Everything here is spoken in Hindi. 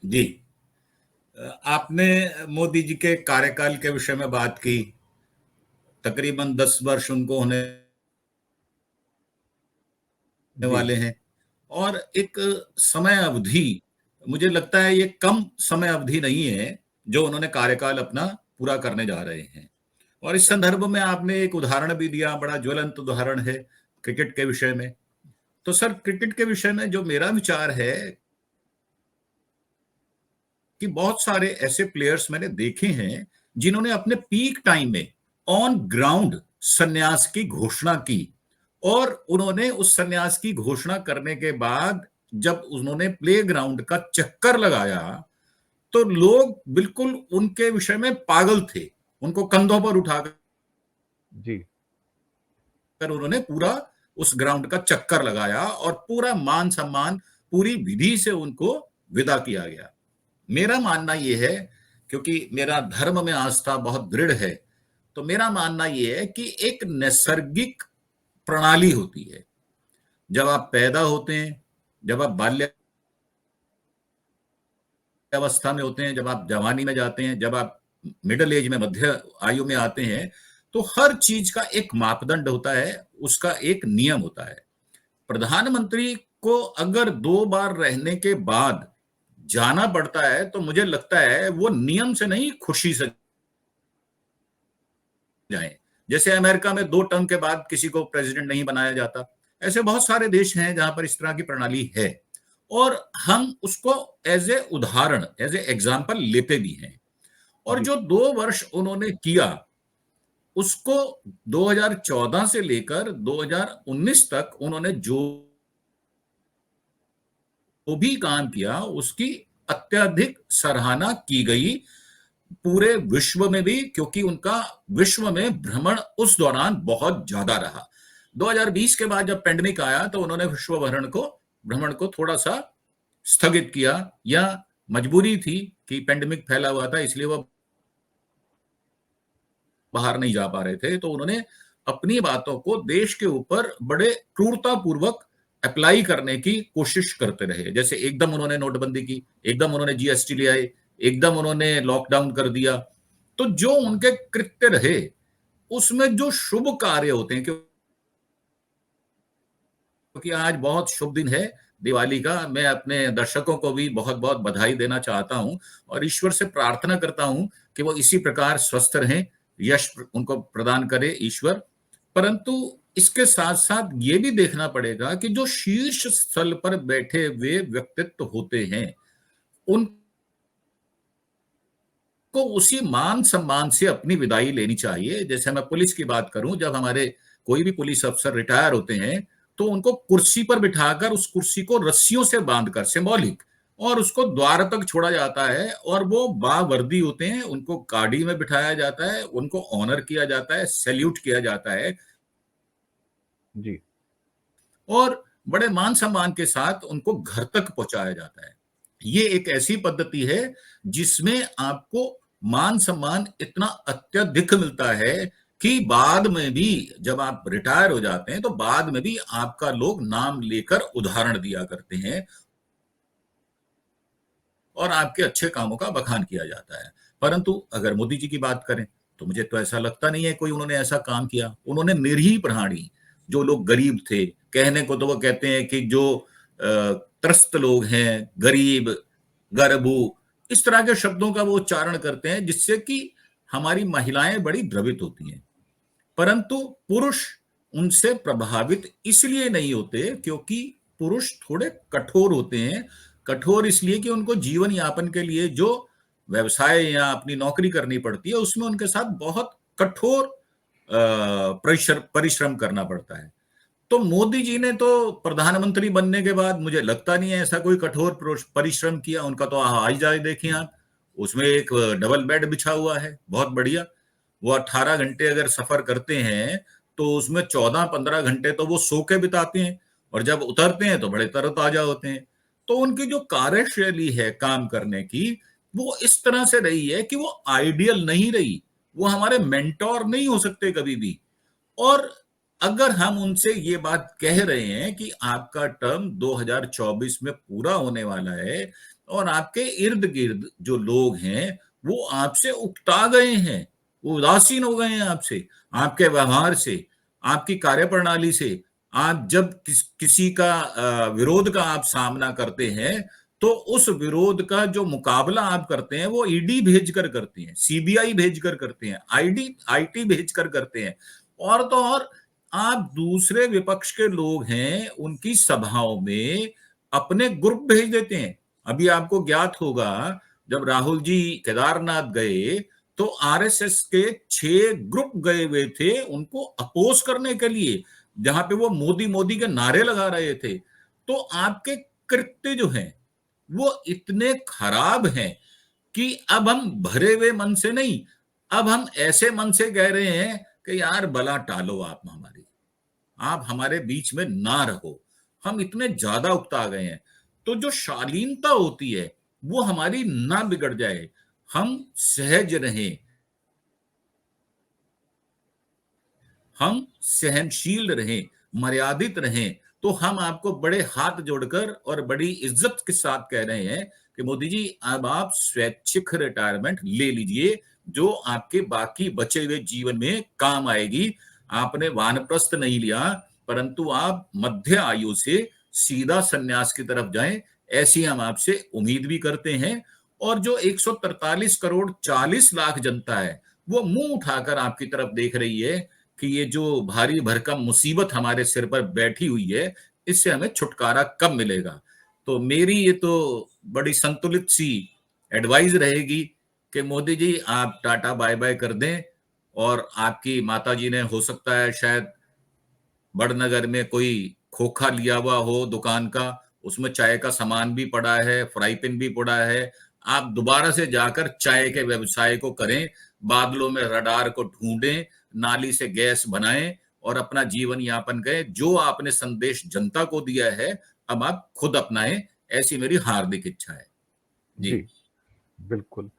जी। आपने मोदी जी के कार्यकाल के विषय में बात की। तकरीबन 10 वर्ष उनको होने जी। वाले हैं और एक समय अवधि, मुझे लगता है ये कम समय अवधि नहीं है जो उन्होंने कार्यकाल अपना पूरा करने जा रहे हैं। और इस संदर्भ में आपने एक उदाहरण भी दिया, बड़ा ज्वलंत उदाहरण है क्रिकेट के विषय में। तो सर, क्रिकेट के विषय में जो मेरा विचार है कि बहुत सारे ऐसे प्लेयर्स मैंने देखे हैं जिन्होंने अपने पीक टाइम में ऑन ग्राउंड संन्यास की घोषणा की, और उन्होंने उस संन्यास की घोषणा करने के बाद जब उन्होंने प्ले ग्राउंड का चक्कर लगाया तो लोग बिल्कुल उनके विषय में पागल थे। उनको कंधों पर उठाकर जी। उन्होंने पूरा उस ग्राउंड का चक्कर लगाया और पूरा मान सम्मान, पूरी विधि से उनको विदा किया गया। मेरा मानना यह है, क्योंकि मेरा धर्म में आस्था बहुत दृढ़ है, तो मेरा मानना यह है कि एक नैसर्गिक प्रणाली होती है। जब आप पैदा होते हैं, जब आप बाल्य अवस्था में होते हैं, जब आप जवानी में जाते हैं, जब आप मिडिल एज में, मध्य आयु में आते हैं, तो हर चीज का एक मापदंड होता है, उसका एक नियम होता है। प्रधानमंत्री को अगर 2 बार रहने के बाद जाना पड़ता है तो मुझे लगता है वो नियम से नहीं, खुशी से जाएं। जैसे अमेरिका में 2 टर्म के बाद किसी को प्रेसिडेंट नहीं बनाया जाता, ऐसे बहुत सारे देश हैं जहां पर इस तरह की प्रणाली है, और हम उसको एज ए उदाहरण, एज ए एग्जाम्पल लेते भी हैं। और जी। जो 2 वर्ष उन्होंने किया, उसको 2014 से लेकर 2019 तक उन्होंने जो भी काम किया उसकी अत्यधिक सराहना की गई पूरे विश्व में भी, क्योंकि उनका विश्व में भ्रमण उस दौरान बहुत ज्यादा रहा। 2020 के बाद जब पेंडेमिक आया तो उन्होंने विश्व भ्रमण को थोड़ा सा स्थगित किया, या मजबूरी थी कि पेंडेमिक फैला हुआ था, इसलिए वो बाहर नहीं जा पा रहे थे। तो उन्होंने अपनी बातों को देश के ऊपर बड़े क्रूरतापूर्वक अप्लाई करने की कोशिश करते रहे। जैसे एकदम उन्होंने नोटबंदी की, एकदम उन्होंने जीएसटी ले आए, एकदम उन्होंने लॉकडाउन कर दिया। तो जो उनके कृत्य रहे उसमें जो शुभ कार्य होते हैं, क्योंकि आज बहुत शुभ दिन है दिवाली का, मैं अपने दर्शकों को भी बहुत बहुत बधाई देना चाहता हूं और ईश्वर से प्रार्थना करता हूं कि वो इसी प्रकार स्वस्थ रहें, यश उनको प्रदान करे ईश्वर। परंतु इसके साथ साथ ये भी देखना पड़ेगा कि जो शीर्ष स्थल पर बैठे हुए व्यक्तित्व होते हैं, उनको उसी मान सम्मान से अपनी विदाई लेनी चाहिए। जैसे मैं पुलिस की बात करूं, जब हमारे कोई भी पुलिस अफसर रिटायर होते हैं तो उनको कुर्सी पर बिठाकर उस कुर्सी को रस्सियों से बांधकर, सिंबॉलिक, और उसको द्वार तक छोड़ा जाता है, और वो बावर्दी होते हैं, उनको गाड़ी में बिठाया जाता है, उनको ऑनर किया जाता है, सैल्यूट किया जाता है, जी। और बड़े मान सम्मान के साथ उनको घर तक पहुंचाया जाता है। ये एक ऐसी पद्धति है जिसमें आपको मान सम्मान इतना अत्यधिक मिलता है कि बाद में भी जब आप रिटायर हो जाते हैं तो बाद में भी आपका लोग नाम लेकर उदाहरण दिया करते हैं और आपके अच्छे कामों का बखान किया जाता है। परंतु अगर मोदी जी की बात करें तो मुझे तो ऐसा लगता नहीं है कोई उन्होंने ऐसा काम किया। उन्होंने निरीह प्राणी, जो लोग गरीब थे, कहने को तो वो कहते हैं कि जो त्रस्त लोग हैं, गरीब, गरबू, इस तरह के शब्दों का वो उच्चारण करते हैं जिससे कि हमारी महिलाएं बड़ी द्रवित होती हैं। परंतु पुरुष उनसे प्रभावित इसलिए नहीं होते क्योंकि पुरुष थोड़े कठोर होते हैं। कठोर इसलिए कि उनको जीवन यापन के लिए जो व्यवसाय या अपनी नौकरी करनी पड़ती है उसमें उनके साथ बहुत कठोर परिश्रम करना पड़ता है। तो मोदी जी ने तो प्रधानमंत्री बनने के बाद मुझे लगता नहीं है ऐसा कोई कठोर परिश्रम किया। उनका तो हवाई जहाज देखिए आप, उसमें एक डबल बेड बिछा हुआ है, बहुत बढ़िया। वो 18 घंटे अगर सफर करते हैं तो उसमें 14-15 घंटे तो वो सो के बिताते हैं, और जब उतरते हैं तो बड़े तरोताजा होते हैं। तो उनकी जो कार्यशैली है काम करने की, वो इस तरह से रही है कि वो आइडियल नहीं रही। वो हमारे मेंटोर नहीं हो सकते कभी भी। और अगर हम उनसे ये बात कह रहे हैं कि आपका टर्म 2024 में पूरा होने वाला है और आपके इर्द गिर्द जो लोग हैं वो आपसे उकता गए हैं, वो उदासीन हो गए हैं आपसे, आपके व्यवहार से, आपकी कार्यप्रणाली से। आप जब किसी का विरोध का आप सामना करते हैं तो उस विरोध का जो मुकाबला आप करते हैं वो ईडी भेजकर करते हैं, सीबीआई भेजकर करते हैं, आईटी भेजकर करते हैं। और तो और आप दूसरे विपक्ष के लोग हैं उनकी सभाओं में अपने ग्रुप भेज देते हैं। अभी आपको ज्ञात होगा जब राहुल जी केदारनाथ गए तो आरएसएस के 6 ग्रुप गए हुए थे उनको अपोज करने के लिए, जहां पे वो मोदी मोदी के नारे लगा रहे थे। तो आपके कृत्य जो हैं वो इतने खराब हैं कि अब हम भरे हुए मन से नहीं, अब हम ऐसे मन से कह रहे हैं कि यार बला टालो आप हमारी, आप हमारे बीच में ना रहो। हम इतने ज्यादा उकता गए हैं। तो जो शालीनता होती है वो हमारी ना बिगड़ जाए, हम सहज रहें, हम सहनशील रहें, मर्यादित रहें। तो हम आपको बड़े हाथ जोड़कर और बड़ी इज्जत के साथ कह रहे हैं कि मोदी जी अब आप स्वैच्छिक रिटायरमेंट ले लीजिए, जो आपके बाकी बचे हुए जीवन में काम आएगी। आपने वानप्रस्थ नहीं लिया, परंतु आप मध्य आयु से सीधा सन्यास की तरफ जाएं, ऐसी हम आपसे उम्मीद भी करते हैं। और जो 143 करोड़ 40 लाख जनता है वो मुंह उठाकर आपकी तरफ देख रही है कि ये जो भारी भरकम मुसीबत हमारे सिर पर बैठी हुई है इससे हमें छुटकारा कब मिलेगा। तो मेरी ये तो बड़ी संतुलित सी एडवाइस रहेगी कि मोदी जी आप टाटा बाय बाय कर दें। और आपकी माता जी ने हो सकता है शायद बड़नगर में कोई खोखा लिया हुआ हो दुकान का, उसमें चाय का सामान भी पड़ा है, फ्राई पैन भी पड़ा है। आप दोबारा से जाकर चाय के व्यवसाय को करें, बादलों में रडार को ढूंढें, नाली से गैस बनाएं और अपना जीवन यापन करें। जो आपने संदेश जनता को दिया है अब आप खुद अपनाएं, ऐसी मेरी हार्दिक इच्छा है। जी, जी। बिल्कुल।